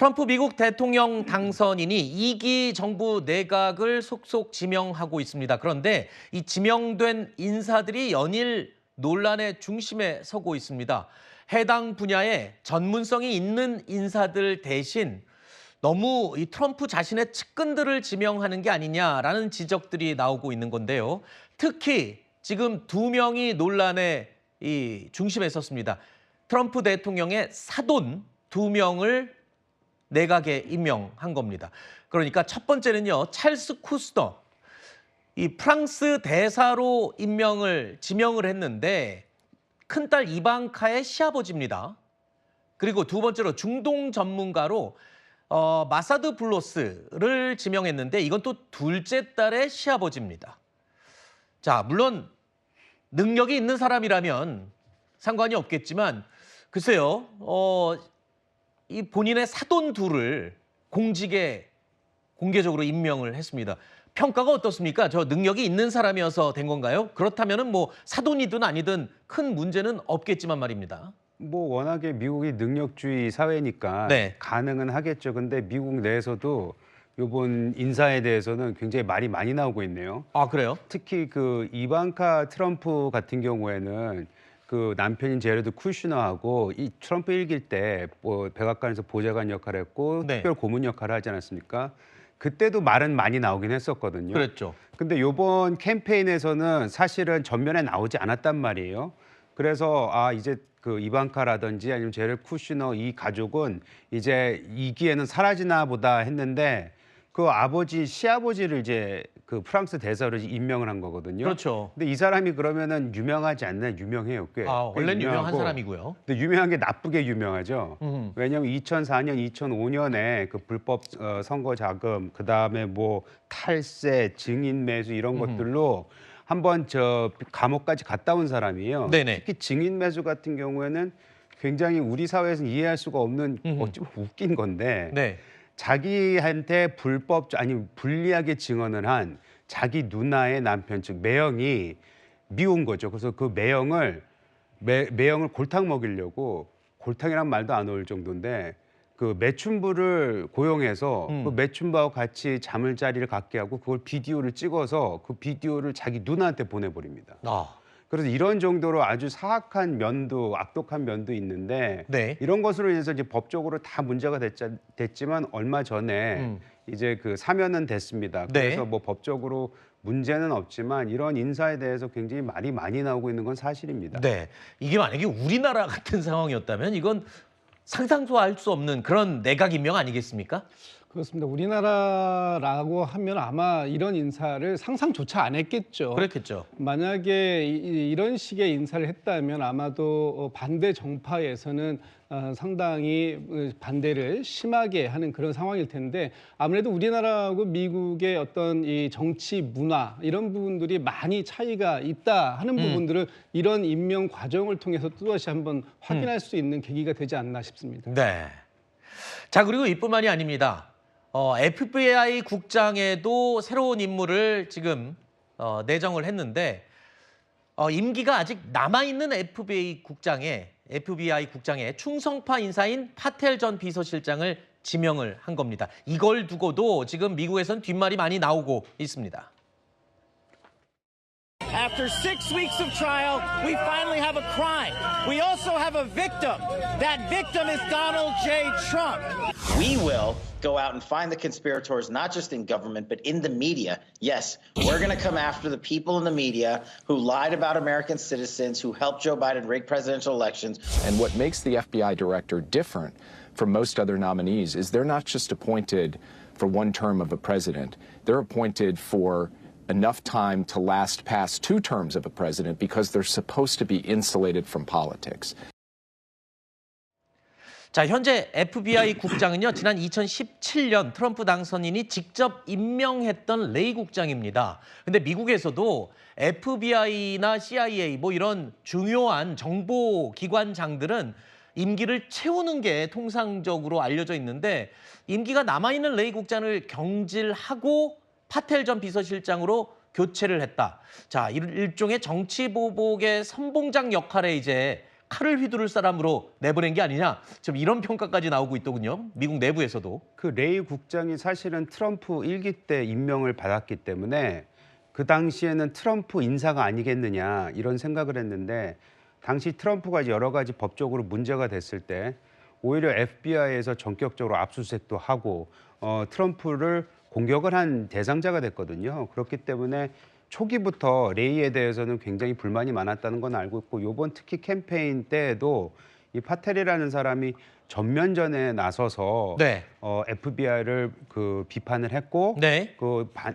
트럼프 미국 대통령 당선인이 2기 정부 내각을 속속 지명하고 있습니다. 그런데 이 지명된 인사들이 연일 논란의 중심에 서고 있습니다. 해당 분야에 전문성이 있는 인사들 대신 너무 이 트럼프 자신의 측근들을 지명하는 게 아니냐라는 지적들이 나오고 있는 건데요. 특히 지금 2명이 논란의 이 중심에 섰습니다. 트럼프 대통령의 사돈 2명을 내각에 임명한 겁니다. 그러니까 첫 번째는요, 찰스 쿠스너, 이 프랑스 대사로 지명을 했는데 큰딸 이방카의 시아버지입니다. 그리고 두 번째로 중동 전문가로 마사드 블로스를 지명했는데 이건 또 둘째 딸의 시아버지입니다. 자, 물론 능력이 있는 사람이라면 상관이 없겠지만 글쎄요, 이 본인의 사돈 둘을 공직에 공개적으로 임명을 했습니다. 평가가 어떻습니까? 저 능력이 있는 사람이어서 된 건가요? 그렇다면은 뭐 사돈이든 아니든 큰 문제는 없겠지만 말입니다. 뭐 워낙에 미국이 능력주의 사회니까 네. 가능은 하겠죠. 근데 미국 내에서도 이번 인사에 대해서는 굉장히 말이 많이 나오고 있네요. 아, 그래요? 특히 그 이방카 트럼프 같은 경우에는 그 남편인 제레드 쿠슈너하고 이 트럼프 일기 때 뭐 백악관에서 보좌관 역할을 했고 네. 특별 고문 역할을 하지 않았습니까? 그때도 말은 많이 나오긴 했었거든요. 그랬죠. 근데 이번 캠페인에서는 사실은 전면에 나오지 않았단 말이에요. 그래서 이제 그 이방카라든지 아니면 제레드 쿠슈너 이 가족은 이제 2기에는 사라지나 보다 했는데 그 시아버지를 이제 그 프랑스 대사로 임명을 한 거거든요. 그렇죠. 근데 이 사람이 그러면은 유명하지 않나? 유명해요, 꽤. 원래는 유명한 유명하고. 사람이고요. 근데 유명한 게 나쁘게 유명하죠. 왜냐하면 2004년, 2005년에 그 불법 선거 자금, 그 다음에 뭐 탈세, 증인 매수 이런 것들로 한번 감옥까지 갔다 온 사람이에요. 네네. 특히 증인 매수 같은 경우에는 굉장히 우리 사회에서는 이해할 수가 없는 어찌 보면 웃긴 건데. 네. 자기한테 불리하게 증언을 한 자기 누나의 남편 즉 매형이 미운 거죠. 그래서 그 매형을 골탕 먹이려고, 골탕이란 말도 안 어울 정도인데 그 매춘부를 고용해서 그 매춘부하고 같이 잠을 자리를 갖게 하고 그걸 비디오를 찍어서 그 비디오를 자기 누나한테 보내버립니다. 그래서 이런 정도로 아주 사악한 면도, 악독한 면도 있는데 네. 이런 것으로 인해서 이제 법적으로 다 문제가 됐지만 얼마 전에 이제 그 사면은 됐습니다. 네. 그래서 뭐 법적으로 문제는 없지만 이런 인사에 대해서 굉장히 말이 많이 나오고 있는 건 사실입니다. 네. 이게 만약에 우리나라 같은 상황이었다면 이건 상상도 할 수 없는 그런 내각 임명 아니겠습니까? 그렇습니다. 우리나라라고 하면 아마 이런 인사를 상상조차 안 했겠죠. 그렇겠죠. 만약에 이런 식의 인사를 했다면 아마도 반대 정파에서는 상당히 반대를 심하게 하는 그런 상황일 텐데 아무래도 우리나라하고 미국의 어떤 이 정치 문화 이런 부분들이 많이 차이가 있다 하는 부분들을 이런 임명 과정을 통해서 또다시 한번 확인할 수 있는 계기가 되지 않나 싶습니다. 네. 자, 그리고 이뿐만이 아닙니다. FBI 국장에도 새로운 인물을 지금 내정을 했는데 임기가 아직 남아있는 FBI 국장에 충성파 인사인 파텔 전 비서실장을 지명을 한 겁니다. 이걸 두고도 지금 미국에선 뒷말이 많이 나오고 있습니다. After 6 weeks of trial, we finally have a crime. We also have a victim. That victim is Donald J. Trump. We will go out and find the conspirators, not just in government, but in the media. Yes, we're going to come after the people in the media who lied about American citizens, who helped Joe Biden rig presidential elections. And what makes the FBI director different from most other nominees is they're not just appointed for one term of a president. They're appointed for enough time to last past 2 terms of a president because they're supposed to be insulated from politics. 자, 현재 FBI 국장은요, 지난 2017년 트럼프 당선인이 직접 임명했던 레이 국장입니다. 근데 미국에서도 FBI나 CIA 뭐 이런 중요한 정보기관장들은 임기를 채우는 게 통상적으로 알려져 있는데 임기가 남아있는 레이 국장을 경질하고 파텔 전 비서실장으로 교체를 했다. 자, 일종의 정치보복의 선봉장 역할에 이제 칼을 휘두를 사람으로 내보낸 게 아니냐. 지금 이런 평가까지 나오고 있더군요. 미국 내부에서도. 그 레이 국장이 사실은 트럼프 1기 때 임명을 받았기 때문에 그 당시에는 트럼프 인사가 아니겠느냐 이런 생각을 했는데 당시 트럼프가 이제 여러 가지 법적으로 문제가 됐을 때 오히려 FBI에서 전격적으로 압수수색도 하고 트럼프를 공격을 한 대상자가 됐거든요. 그렇기 때문에 초기부터 레이에 대해서는 굉장히 불만이 많았다는 건 알고 있고 이번 특히 캠페인 때에도 이 파텔이라는 사람이 전면전에 나서서 네. FBI를 그 비판을 했고 네.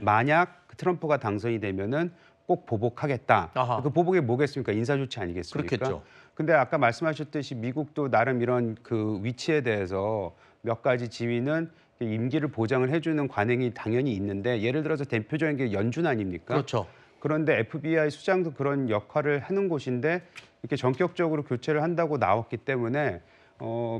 만약 트럼프가 당선이 되면은 꼭 보복하겠다. 아하. 그 보복이 뭐겠습니까? 인사조치 아니겠습니까? 그렇겠죠. 근데 아까 말씀하셨듯이 미국도 나름 이런 그 위치에 대해서 몇 가지 지위는 임기를 보장을 해주는 관행이 당연히 있는데 예를 들어서 대표적인 게 연준 아닙니까? 그렇죠. 그런데 FBI 수장도 그런 역할을 하는 곳인데 이렇게 전격적으로 교체를 한다고 나왔기 때문에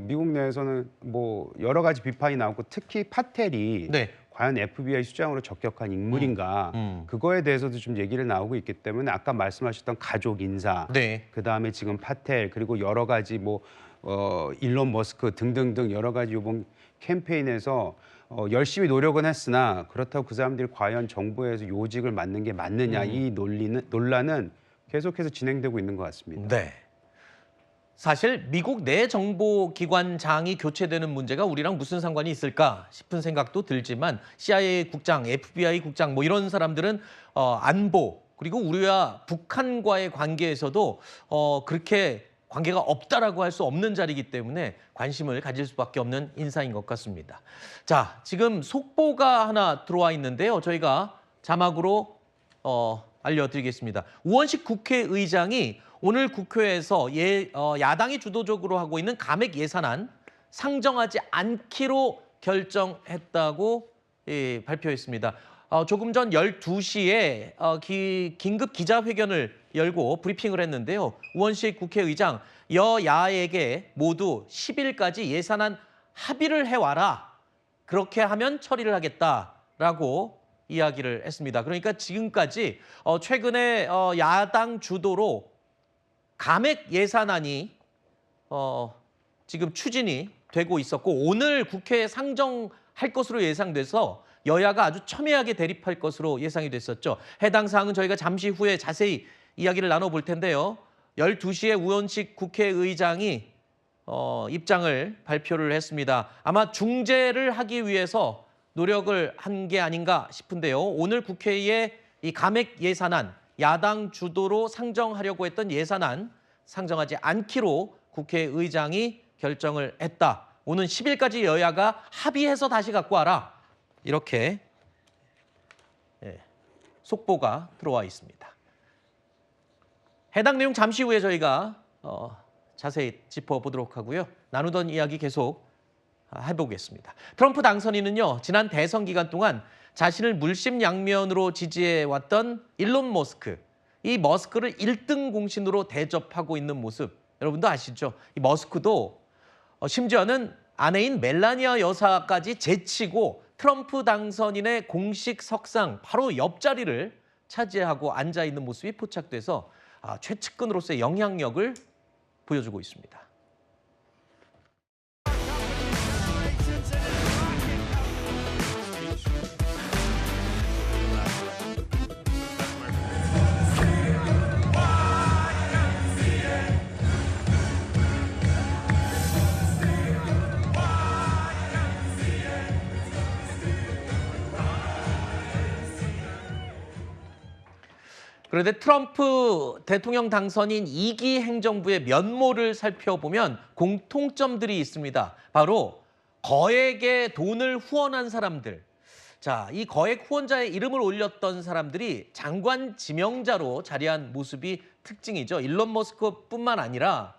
미국 내에서는 뭐 여러 가지 비판이 나오고 특히 파텔이 네. 과연 FBI 수장으로 적격한 인물인가 그거에 대해서도 좀 얘기를 나오고 있기 때문에 아까 말씀하셨던 가족 인사 네. 그다음에 지금 파텔 그리고 여러 가지 뭐 일론 머스크 등등등 여러 가지 이번 캠페인에서 열심히 노력은 했으나 그렇다고 그 사람들이 과연 정부에서 요직을 맡는 게 맞느냐 이 논란은 계속해서 진행되고 있는 것 같습니다. 네. 사실 미국 내 정보기관장이 교체되는 문제가 우리랑 무슨 상관이 있을까 싶은 생각도 들지만 CIA 국장, FBI 국장 뭐 이런 사람들은 안보 그리고 우리와 북한과의 관계에서도 그렇게 관계가 없다라고 할 수 없는 자리이기 때문에 관심을 가질 수밖에 없는 인사인 것 같습니다. 자, 지금 속보가 하나 들어와 있는데요. 저희가 자막으로 알려드리겠습니다. 우원식 국회의장이 오늘 국회에서 야당이 주도적으로 하고 있는 감액 예산안 상정하지 않기로 결정했다고 발표했습니다. 조금 전 12시에 긴급 기자회견을 열고 브리핑을 했는데요. 우원식 국회의장 여야에게 모두 10일까지 예산안 합의를 해와라. 그렇게 하면 처리를 하겠다라고 이야기를 했습니다. 그러니까 지금까지 최근에 야당 주도로 감액 예산안이 지금 추진이 되고 있었고 오늘 국회에 상정할 것으로 예상돼서 여야가 아주 첨예하게 대립할 것으로 예상이 됐었죠. 해당 사항은 저희가 잠시 후에 자세히 이야기를 나눠볼 텐데요. 12시에 우원식 국회의장이 입장을 발표를 했습니다. 아마 중재를 하기 위해서 노력을 한 게 아닌가 싶은데요. 오늘 국회에 이 감액 예산안, 야당 주도로 상정하려고 했던 예산안 상정하지 않기로 국회의장이 결정을 했다. 오는 10일까지 여야가 합의해서 다시 갖고 와라. 이렇게 속보가 들어와 있습니다. 해당 내용 잠시 후에 저희가 자세히 짚어보도록 하고요. 나누던 이야기 계속 해보겠습니다. 트럼프 당선인은요. 지난 대선 기간 동안 자신을 물심양면으로 지지해왔던 일론 머스크, 이 머스크를 1등 공신으로 대접하고 있는 모습 여러분도 아시죠? 이 머스크도 심지어는 아내인 멜라니아 여사까지 제치고 트럼프 당선인의 공식 석상 바로 옆자리를 차지하고 앉아있는 모습이 포착돼서 최측근으로서의 영향력을 보여주고 있습니다. 그런데 트럼프 대통령 당선인 2기 행정부의 면모를 살펴보면 공통점들이 있습니다. 바로 거액의 돈을 후원한 사람들. 자, 이 거액 후원자의 이름을 올렸던 사람들이 장관 지명자로 자리한 모습이 특징이죠. 일론 머스크뿐만 아니라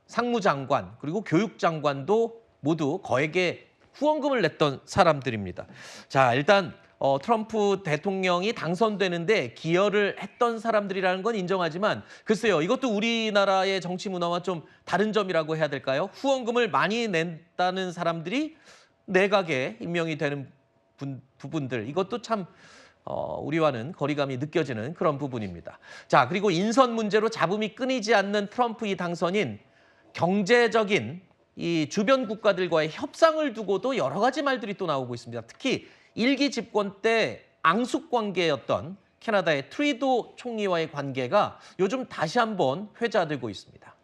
상무장관 그리고 교육장관도 모두 거액의 후원금을 냈던 사람들입니다. 자, 일단 트럼프 대통령이 당선되는데 기여를 했던 사람들이라는 건 인정하지만 글쎄요, 이것도 우리나라의 정치 문화와 좀 다른 점이라고 해야 될까요? 후원금을 많이 냈다는 사람들이 내각에 임명이 되는 부분들, 이것도 참 우리와는 거리감이 느껴지는 그런 부분입니다. 자, 그리고 인선 문제로 잡음이 끊이지 않는 트럼프 이 당선인 경제적인 이 주변 국가들과의 협상을 두고도 여러 가지 말들이 또 나오고 있습니다. 특히 일기 집권 때 앙숙 관계였던 캐나다의 트리도 총리와의 관계가 요즘 다시 한번 회자되고 있습니다.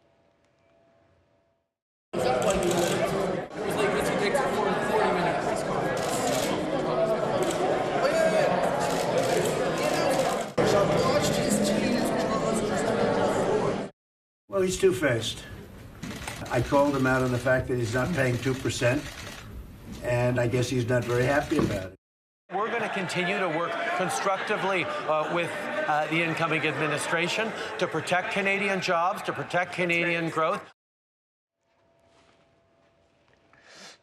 Well, he's two-faced. I called him out on the fact that he's not paying 2%, and I guess he's not very happy about it. We're going to continue to work constructively with the incoming administration to protect Canadian jobs, to protect Canadian growth.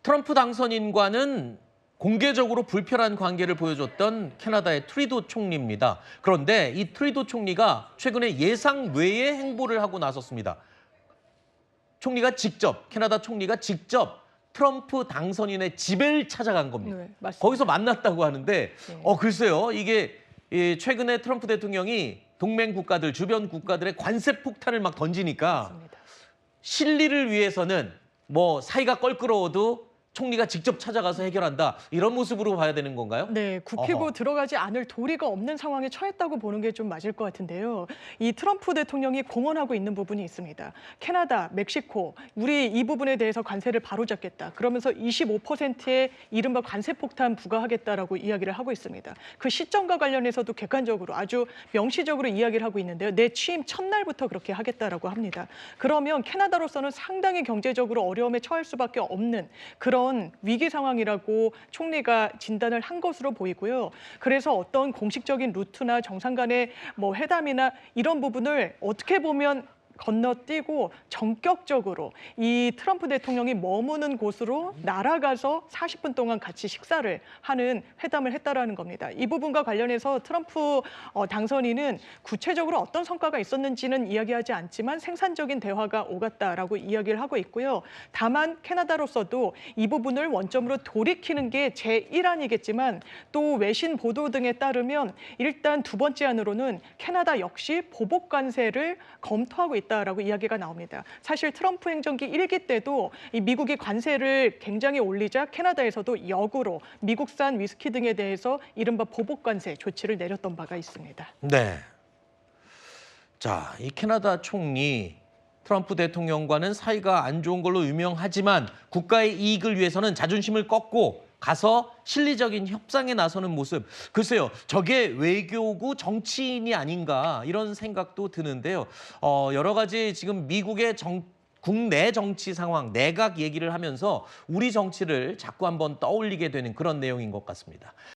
트럼프 당선인과는 공개적으로 불편한 관계를 보여줬던 캐나다의 트리도 총리입니다. 그런데 이 트리도 총리가 최근에 예상 외의 행보를 하고 나섰습니다. 캐나다 총리가 직접 트럼프 당선인의 집을 찾아간 겁니다. 네, 맞습니다. 거기서 만났다고 하는데 네. 글쎄요. 이게 최근에 트럼프 대통령이 동맹 국가들, 주변 국가들의 관세 폭탄을 막 던지니까 맞습니다. 실리를 위해서는 뭐 사이가 껄끄러워도 총리가 직접 찾아가서 해결한다. 이런 모습으로 봐야 되는 건가요? 네, 굽히고 어허. 들어가지 않을 도리가 없는 상황에 처했다고 보는 게 좀 맞을 것 같은데요. 이 트럼프 대통령이 공언하고 있는 부분이 있습니다. 캐나다, 멕시코, 우리 이 부분에 대해서 관세를 바로잡겠다. 그러면서 25%의 이른바 관세 폭탄 부과하겠다라고 이야기를 하고 있습니다. 그 시점과 관련해서도 객관적으로 아주 명시적으로 이야기를 하고 있는데요. 내 취임 첫날부터 그렇게 하겠다라고 합니다. 그러면 캐나다로서는 상당히 경제적으로 어려움에 처할 수밖에 없는 그런 위기 상황이라고 총리가 진단을 한 것으로 보이고요. 그래서 어떤 공식적인 루트나 정상 간의 뭐 회담이나 이런 부분을 어떻게 보면 건너뛰고 전격적으로 이 트럼프 대통령이 머무는 곳으로 날아가서 40분 동안 같이 식사를 하는 회담을 했다라는 겁니다. 이 부분과 관련해서 트럼프 당선인은 구체적으로 어떤 성과가 있었는지는 이야기하지 않지만 생산적인 대화가 오갔다라고 이야기를 하고 있고요. 다만 캐나다로서도 이 부분을 원점으로 돌이키는 게 제1안이겠지만 또 외신 보도 등에 따르면 일단 두 번째 안으로는 캐나다 역시 보복 관세를 검토하고 있다라고 이야기가 나옵니다. 사실 트럼프 행정기 1기 때도 이 미국이 관세를 굉장히 올리자 캐나다에서도 역으로 미국산 위스키 등에 대해서 이른바 보복 관세 조치를 내렸던 바가 있습니다. 네. 자, 이 캐나다 총리 트럼프 대통령과는 사이가 안 좋은 걸로 유명하지만 국가의 이익을 위해서는 자존심을 꺾고 가서 실리적인 협상에 나서는 모습. 글쎄요, 저게 외교고 정치인이 아닌가 이런 생각도 드는데요. 여러 가지 지금 미국의 국내 정치 상황, 내각 얘기를 하면서 우리 정치를 자꾸 한번 떠올리게 되는 그런 내용인 것 같습니다.